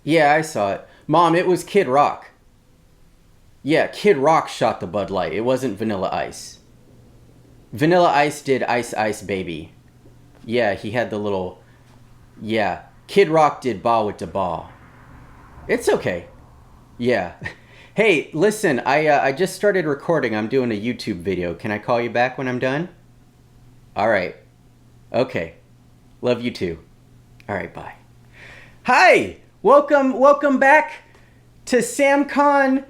Yeah, I saw it. Mom, it was Kid Rock. Yeah, Kid Rock shot the Bud Light. It wasn't Vanilla Ice. Vanilla Ice did Ice Ice Baby. Yeah, he had the little... Yeah, Kid Rock did Ba with the Ba. It's okay. Yeah. Hey, listen, I just started recording. I'm doing a YouTube video. Can I call you back when I'm done? All right. Okay. Love you too. All right, bye. Hi! Welcome back to SamCon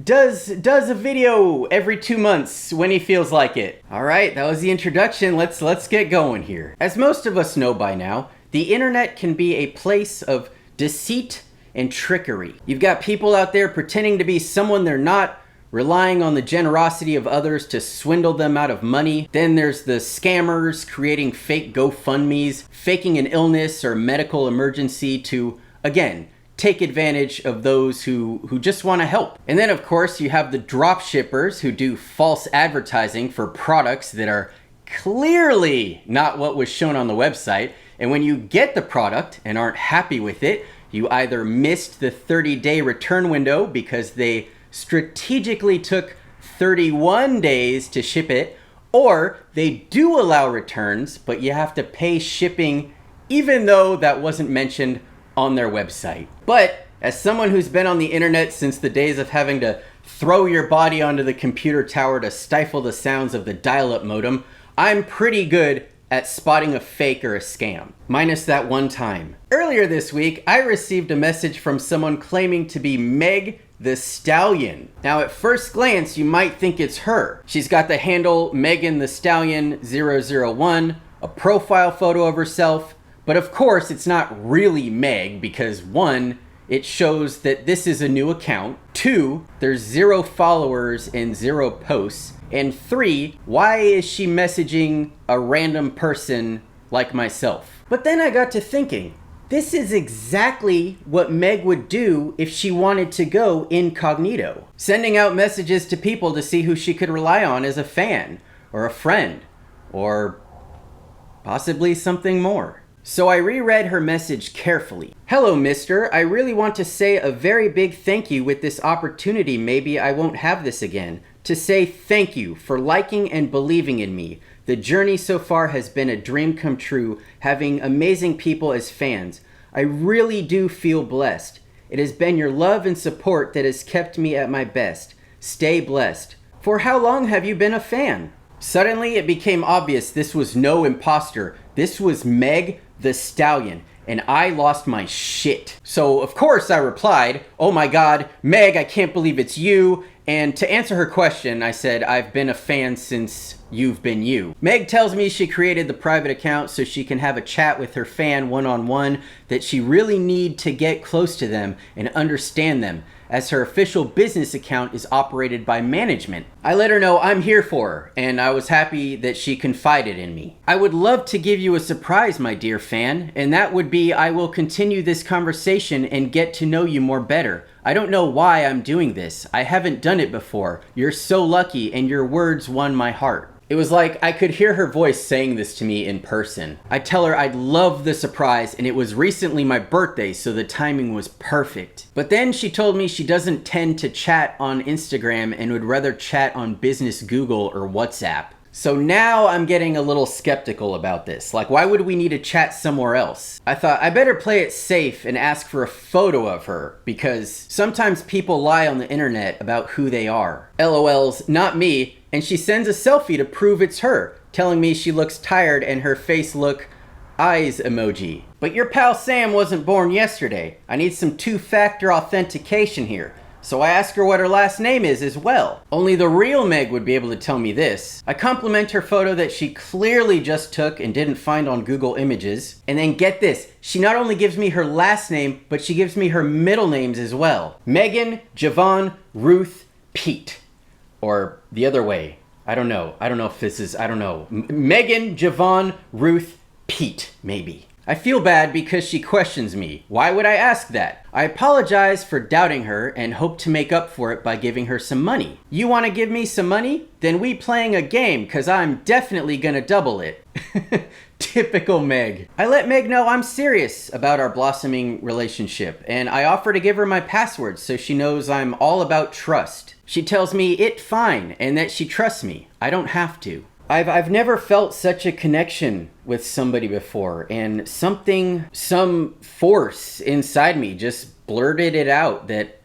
does a video every 2 months when he feels like it. All right, that was the introduction. Let's get going here. As most of us know by now, the internet can be a place of deceit and trickery. You've got people out there pretending to be someone they're not, relying on the generosity of others to swindle them out of money. Then there's the scammers creating fake GoFundMes, faking an illness or medical emergency to, again, take advantage of those who just want to help. And then of course you have the drop shippers who do false advertising for products that are clearly not what was shown on the website. And when you get the product and aren't happy with it, you either missed the 30-day return window because they strategically took 31 days to ship it, or they do allow returns, but you have to pay shipping even though that wasn't mentioned on their website. But as someone who's been on the internet since the days of having to throw your body onto the computer tower to stifle the sounds of the dial-up modem, I'm pretty good at spotting a fake or a scam. Minus that one time. Earlier this week, I received a message from someone claiming to be Meg the Stallion. Now at first glance, you might think it's her. She's got the handle Megan the Stallion 001, a profile photo of herself, but of course it's not really Meg because 1, it shows that this is a new account, 2, there's 0 followers and 0 posts, and 3, why is she messaging a random person like myself? But then I got to thinking, this is exactly what Meg would do if she wanted to go incognito. Sending out messages to people to see who she could rely on as a fan, or a friend, or possibly something more. So I reread her message carefully. Hello, mister. I really want to say a very big thank you with this opportunity. Maybe I won't have this again. To say thank you for liking and believing in me. The journey so far has been a dream come true, having amazing people as fans. I really do feel blessed. It has been your love and support that has kept me at my best. Stay blessed. For how long have you been a fan? Suddenly it became obvious this was no imposter. This was Meg the Stallion, and I lost my shit. So of course I replied, oh my god, Meg, I can't believe it's you. And to answer her question, I said, I've been a fan since you've been you. Meg tells me she created the private account so she can have a chat with her fan one-on-one, that she really need to get close to them and understand them, as her official business account is operated by management. I let her know I'm here for her, and I was happy that she confided in me. I would love to give you a surprise, my dear fan, and that would be I will continue this conversation and get to know you more better. I don't know why I'm doing this. I haven't done it before. You're so lucky, and your words won my heart. It was like I could hear her voice saying this to me in person. I tell her I'd love the surprise, and it was recently my birthday, so the timing was perfect. But then she told me she doesn't tend to chat on Instagram and would rather chat on business Google or WhatsApp. So now I'm getting a little skeptical about this. Like, why would we need to chat somewhere else? I thought I better play it safe and ask for a photo of her, because sometimes people lie on the internet about who they are. LOLs, not me. And she sends a selfie to prove it's her, telling me she looks tired and her face look eyes emoji. But your pal Sam wasn't born yesterday. I need some 2-factor authentication here. So I ask her what her last name is as well. Only the real Meg would be able to tell me this. I compliment her photo that she clearly just took and didn't find on Google Images. And then get this, she not only gives me her last name, but she gives me her middle names as well. Megan, Javon, Ruth, Pete. Or the other way. I don't know. I don't know if this is, I don't know. Megan, Javon, Ruth, Pete, maybe. I feel bad because she questions me. Why would I ask that? I apologize for doubting her and hope to make up for it by giving her some money. You want to give me some money? Then we playing a game, cause I'm definitely gonna double it. Typical Meg. I let Meg know I'm serious about our blossoming relationship, and I offer to give her my password so she knows I'm all about trust. She tells me it fine and that she trusts me. I don't have to. I've never felt such a connection with somebody before, and some force inside me just blurted it out that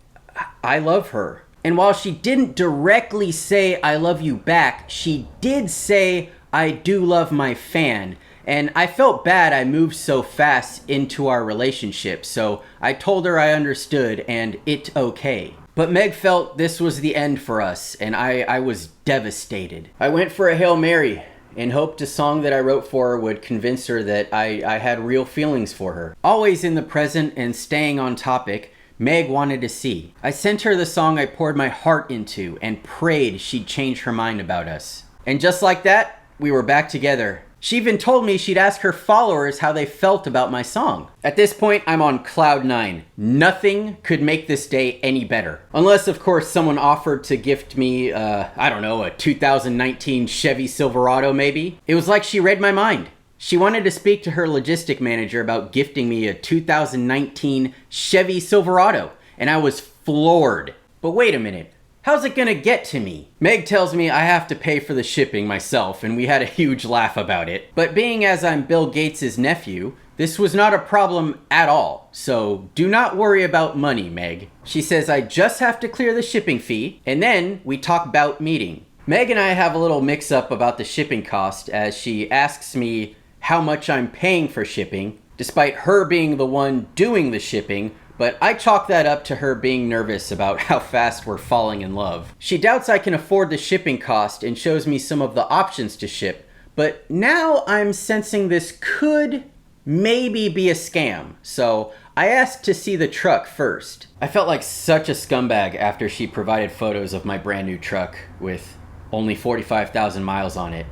I love her. And while she didn't directly say I love you back, she did say I do love my fan. And I felt bad I moved so fast into our relationship, so I told her I understood and it okay. But Meg felt this was the end for us, and I was devastated. I went for a Hail Mary and hoped a song that I wrote for her would convince her that I had real feelings for her. Always in the present and staying on topic, Meg wanted to see. I sent her the song I poured my heart into and prayed she'd change her mind about us. And just like that, we were back together. She even told me she'd ask her followers how they felt about my song. At this point, I'm on cloud 9. Nothing could make this day any better. Unless, of course, someone offered to gift me, I don't know, a 2019 Chevy Silverado maybe. It was like she read my mind. She wanted to speak to her logistic manager about gifting me a 2019 Chevy Silverado, and I was floored. But wait a minute. How's it gonna get to me? Meg tells me I have to pay for the shipping myself, and we had a huge laugh about it. But being as I'm Bill Gates' nephew, this was not a problem at all. So do not worry about money, Meg. She says I just have to clear the shipping fee, and then we talk about meeting. Meg and I have a little mix up about the shipping cost as she asks me how much I'm paying for shipping, despite her being the one doing the shipping. But I chalk that up to her being nervous about how fast we're falling in love. She doubts I can afford the shipping cost and shows me some of the options to ship, but now I'm sensing this could maybe be a scam, so I asked to see the truck first. I felt like such a scumbag after she provided photos of my brand new truck with only 45,000 miles on it,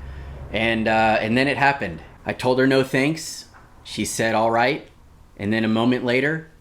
and then it happened. I told her no thanks, she said all right, and then a moment later,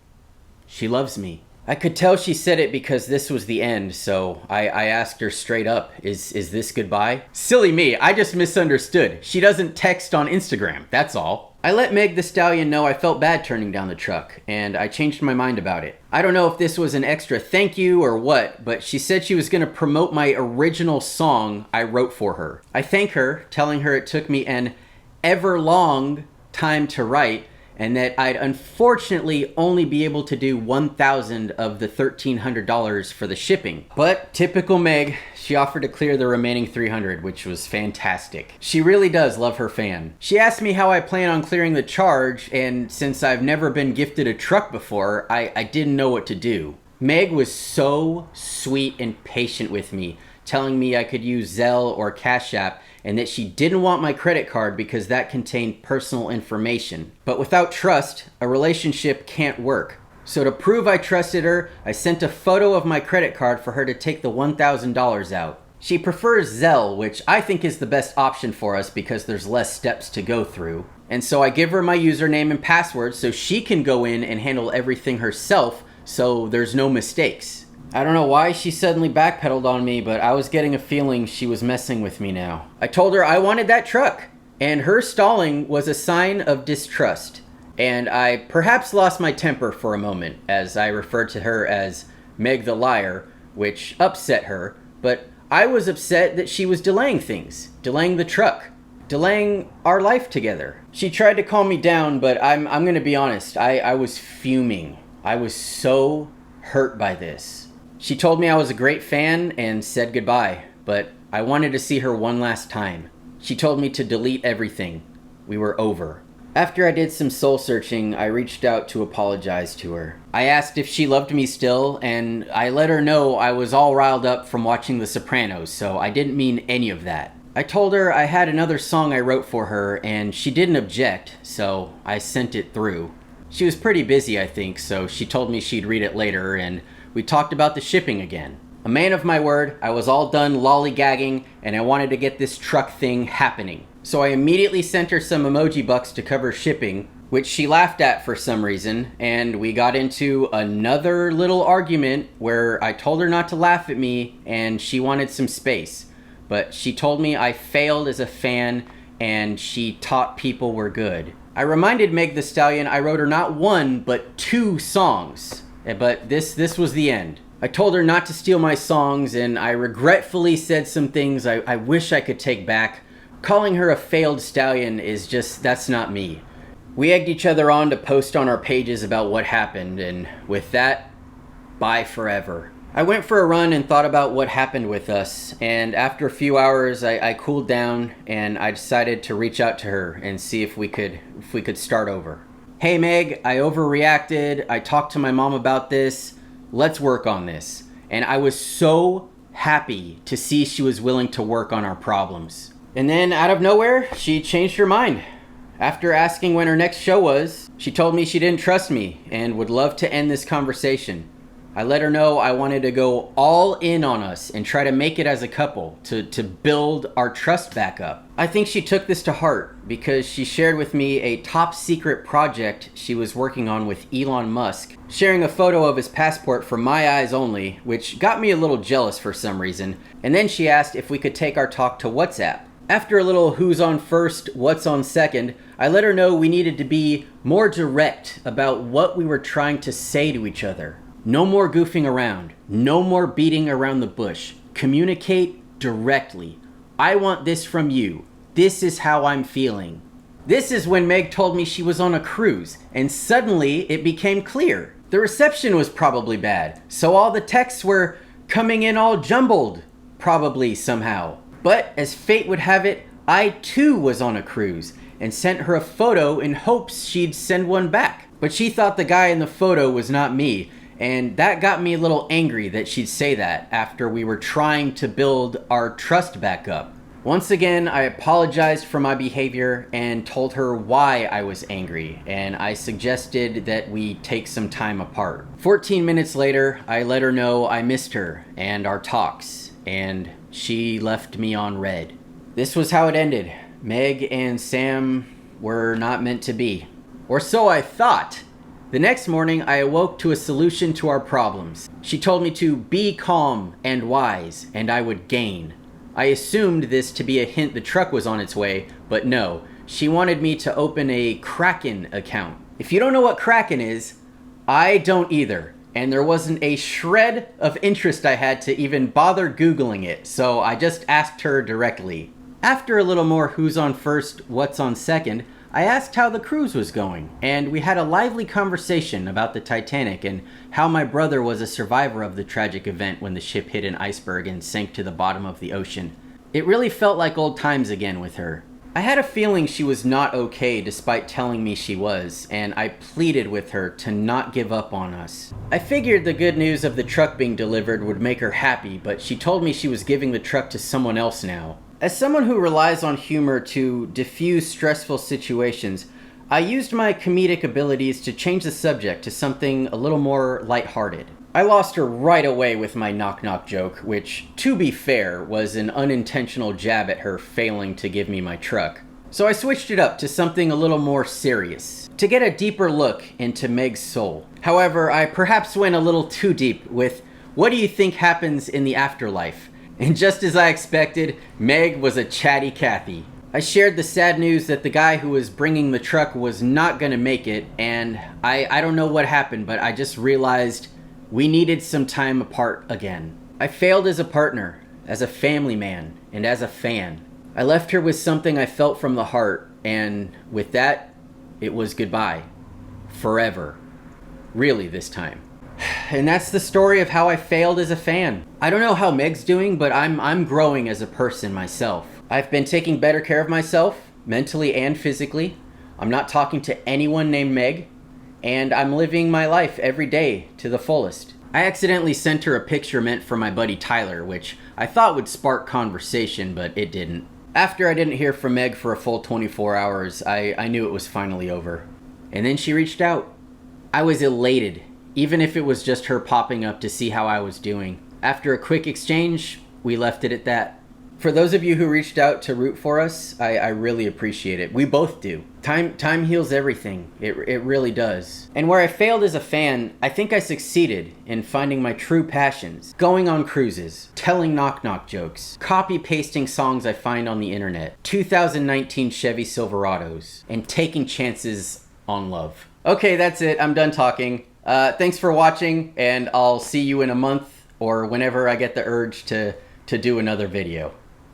she loves me. I could tell she said it because this was the end, so I asked her straight up, is this goodbye? Silly me, I just misunderstood. She doesn't text on Instagram, that's all. I let Meg the Stallion know I felt bad turning down the truck, and I changed my mind about it. I don't know if this was an extra thank you or what, but she said she was gonna promote my original song I wrote for her. I thank her, telling her it took me an ever long time to write, and that I'd unfortunately only be able to do 1,000 of the $1,300 for the shipping. But typical Meg, she offered to clear the remaining 300, which was fantastic. She really does love her fan. She asked me how I plan on clearing the charge, and since I've never been gifted a truck before, I didn't know what to do. Meg was so sweet and patient with me, telling me I could use Zelle or Cash App, and that she didn't want my credit card because that contained personal information. But without trust, a relationship can't work. So to prove I trusted her, I sent a photo of my credit card for her to take the $1,000 out. She prefers Zelle, which I think is the best option for us because there's less steps to go through. And so I give her my username and password so she can go in and handle everything herself so there's no mistakes. I don't know why she suddenly backpedaled on me, but I was getting a feeling she was messing with me now. I told her I wanted that truck, and her stalling was a sign of distrust. And I perhaps lost my temper for a moment as I referred to her as Meg the Liar, which upset her, but I was upset that she was delaying things, delaying the truck, delaying our life together. She tried to calm me down, but I'm gonna be honest, I was fuming. I was so hurt by this. She told me I was a great fan and said goodbye, but I wanted to see her one last time. She told me to delete everything. We were over. After I did some soul searching, I reached out to apologize to her. I asked if she loved me still, and I let her know I was all riled up from watching The Sopranos, so I didn't mean any of that. I told her I had another song I wrote for her, and she didn't object, so I sent it through. She was pretty busy, I think, so she told me she'd read it later, and we talked about the shipping again. A man of my word, I was all done lollygagging, and I wanted to get this truck thing happening. So I immediately sent her some Emojibux to cover shipping, which she laughed at for some reason, and we got into another little argument where I told her not to laugh at me and she wanted some space. But she told me I failed as a fan and she taught people were good. I reminded Meg the Stallion I wrote her not one, but 2 songs. But this was the end. I told her not to steal my songs, and I regretfully said some things I wish I could take back. Calling her a failed stallion is just, that's not me. We egged each other on to post on our pages about what happened, and with that, bye forever. I went for a run and thought about what happened with us, and after a few hours I cooled down and I decided to reach out to her and see if we could start over. Hey Meg, I overreacted. I talked to my mom about this. Let's work on this. And I was so happy to see she was willing to work on our problems. And then out of nowhere, she changed her mind. After asking when her next show was, she told me she didn't trust me and would love to end this conversation. I let her know I wanted to go all in on us and try to make it as a couple to build our trust back up. I think she took this to heart because she shared with me a top secret project she was working on with Elon Musk, sharing a photo of his passport for my eyes only, which got me a little jealous for some reason. And then she asked if we could take our talk to WhatsApp. After a little who's on first, what's on second, I let her know we needed to be more direct about what we were trying to say to each other. No more goofing around. No more beating around the bush. Communicate directly. I want this from you. This is how I'm feeling. This is when Meg told me she was on a cruise, and suddenly it became clear. The reception was probably bad, so all the texts were coming in all jumbled, probably somehow. But as fate would have it, I too was on a cruise, and sent her a photo in hopes she'd send one back. But she thought the guy in the photo was not me, and that got me a little angry that she'd say that after we were trying to build our trust back up. Once again, I apologized for my behavior and told her why I was angry, and I suggested that we take some time apart. 14 minutes later, I let her know I missed her and our talks, and she left me on red. This was how it ended. Meg and Sam were not meant to be. Or so I thought. The next morning, I awoke to a solution to our problems. She told me to be calm and wise, and I would gain. I assumed this to be a hint the truck was on its way, but no. She wanted me to open a Crackin account. If you don't know what Crackin is, I don't either. And there wasn't a shred of interest I had to even bother Googling it, so I just asked her directly. After a little more who's on first, what's on second, I asked how the cruise was going, and we had a lively conversation about the Titanic and how my brother was a survivor of the tragic event when the ship hit an iceberg and sank to the bottom of the ocean. It really felt like old times again with her. I had a feeling she was not okay despite telling me she was, and I pleaded with her to not give up on us. I figured the good news of the truck being delivered would make her happy, but she told me she was giving the truck to someone else now. As someone who relies on humor to diffuse stressful situations, I used my comedic abilities to change the subject to something a little more lighthearted. I lost her right away with my knock-knock joke, which, to be fair, was an unintentional jab at her failing to give me my truck. So I switched it up to something a little more serious, to get a deeper look into Meg's soul. However, I perhaps went a little too deep with, what do you think happens in the afterlife? And just as I expected, Meg was a chatty Cathy. I shared the sad news that the guy who was bringing the truck was not gonna make it, and I don't know what happened, but I just realized we needed some time apart again. I failed as a partner, as a family man, and as a fan. I left her with something I felt from the heart, and with that, it was goodbye. Forever. Really this time. And that's the story of how I failed as a fan. I don't know how Meg's doing, but I'm growing as a person myself. I've been taking better care of myself, mentally and physically. I'm not talking to anyone named Meg, and I'm living my life every day to the fullest. I accidentally sent her a picture meant for my buddy Tyler, which I thought would spark conversation, but it didn't. After I didn't hear from Meg for a full 24 hours, I knew it was finally over. And then she reached out. I was elated, even if it was just her popping up to see how I was doing. After a quick exchange, we left it at that. For those of you who reached out to root for us, I really appreciate it. We both do. Time heals everything. It really does. And where I failed as a fan, I think I succeeded in finding my true passions. Going on cruises, telling knock-knock jokes, copy-pasting songs I find on the internet, 2019 Chevy Silverados, and taking chances on love. Okay, that's it. I'm done talking. Thanks for watching, and I'll see you in a month or whenever I get the urge to do another video.